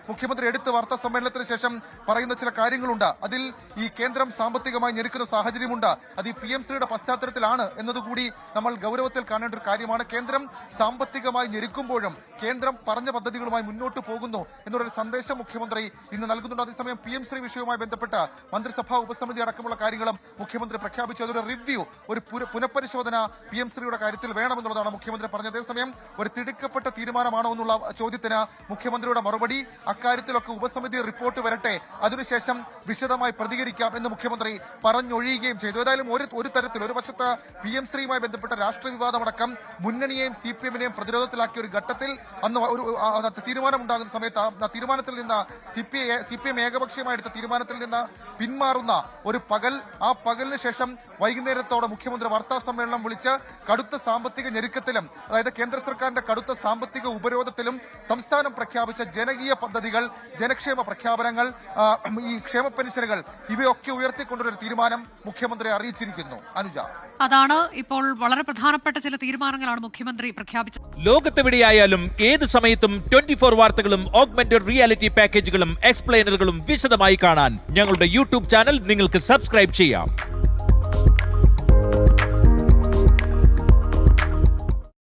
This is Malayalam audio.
മുഖ്യമന്ത്രി എടുത്ത് വാർത്താ സമ്മേളനത്തിന് ശേഷം പറയുന്ന ചില കാര്യങ്ങളുണ്ട്. അതിൽ ഈ കേന്ദ്രം സാമ്പത്തികമായി ഞെരുക്കുന്ന സാഹചര്യമുണ്ട്. അത് ഈ PMCയുടെ പശ്ചാത്തലത്തിലാണ് എന്നതുകൂടി നമ്മൾ ഗൗരവത്തിൽ കാണേണ്ട ഒരു കാര്യമാണ്. കേന്ദ്രം സാമ്പത്തികമായി ഞെരുക്കുമ്പോഴും കേന്ദ്രം പറഞ്ഞ പദ്ധതികളുമായി മുന്നോട്ട് പോകുന്നു എന്നൊരു സന്ദേശം മുഖ്യമന്ത്രി ഇന്ന് നൽകുന്നുണ്ട്. അതേസമയം PMC വിഷയവുമായി ബന്ധപ്പെട്ട് മന്ത്രിസഭാ ഉപസമിതി അടക്കമുള്ള കാര്യങ്ങളും മുഖ്യമന്ത്രി പ്രഖ്യാപിച്ചു. അതൊരു റിവ്യൂ, ഒരു പുനഃപരിശോധന PMCയുടെ കാര്യത്തിൽ വേണമെന്നുള്ളതാണ് മുഖ്യമന്ത്രി പറഞ്ഞത്. അതേസമയം ഒരു തിടുക്കപ്പെട്ട തീരുമാനമാണോ എന്നുള്ള ചോദ്യത്തിന് മുഖ്യമന്ത്രിയുടെ മറുപടി, അക്കാര്യത്തിലൊക്കെ ഉപസമിതി റിപ്പോർട്ട് വരട്ടെ, അതിനുശേഷം വിശദമായി പ്രതികരിക്കാം എന്ന് മുഖ്യമന്ത്രി പറഞ്ഞൊഴിയുകയും ചെയ്തു. ഏതായാലും ഒരു തരത്തിൽ ഒരു വശത്ത് PMCയുമായി ബന്ധപ്പെട്ട രാഷ്ട്രീയ വിവാദമടക്കം മുന്നണിയെയും CPM-നെയും പ്രതിരോധത്തിലാക്കിയ ഒരു ഘട്ടത്തിൽ അന്ന് ഒരു തീരുമാനമുണ്ടാകുന്ന സമയത്ത് ആ തീരുമാനത്തിൽ നിന്ന് CPM ഏകപക്ഷീയമായി എടുത്ത തീരുമാനത്തിൽ നിന്ന് പിന്മാറുന്ന ഒരു പകൽ, ആ പകലിന് ശേഷം വൈകുന്നേരത്തോടെ മുഖ്യമന്ത്രി വാർത്താ സമ്മേളനം വിളിച്ച് കടുത്ത സാമ്പത്തിക ഞെരുക്കത്തിലും, അതായത് കേന്ദ്ര സർക്കാരിന്റെ കടുത്ത സാമ്പത്തിക ഉപരോധത്തിലും സംസ്ഥാനം പ്രഖ്യാപിച്ച ജനകീയ പദ്ധതികൾ, ജനക്ഷേമ പ്രഖ്യാപനങ്ങൾ, ഈ ക്ഷേമ പെൻഷനുകൾ ഇവയൊക്കെ ഉയർത്തിക്കൊണ്ടൊരു തീരുമാനം മുഖ്യമന്ത്രി അറിയിച്ചിരിക്കുന്നു. അനുജ, അതാണ് ഇപ്പോൾ വളരെ പ്രധാനപ്പെട്ട ചില തീരുമാനങ്ങളാണ് മുഖ്യമന്ത്രി പ്രഖ്യാപിച്ചത്. ലോകത്തെവിടെയായാലും ഏത് സമയത്തും 24 വാർത്തകളും ഓഗ്മെന്റഡ് റിയാലിറ്റി പാക്കേജുകളും എക്സ്പ്ലെയിനറുകളും വിശദമായി കാണാൻ ഞങ്ങളുടെ യൂട്യൂബ് ചാനൽ നിങ്ങൾക്ക് സബ്സ്ക്രൈബ് ചെയ്യാം.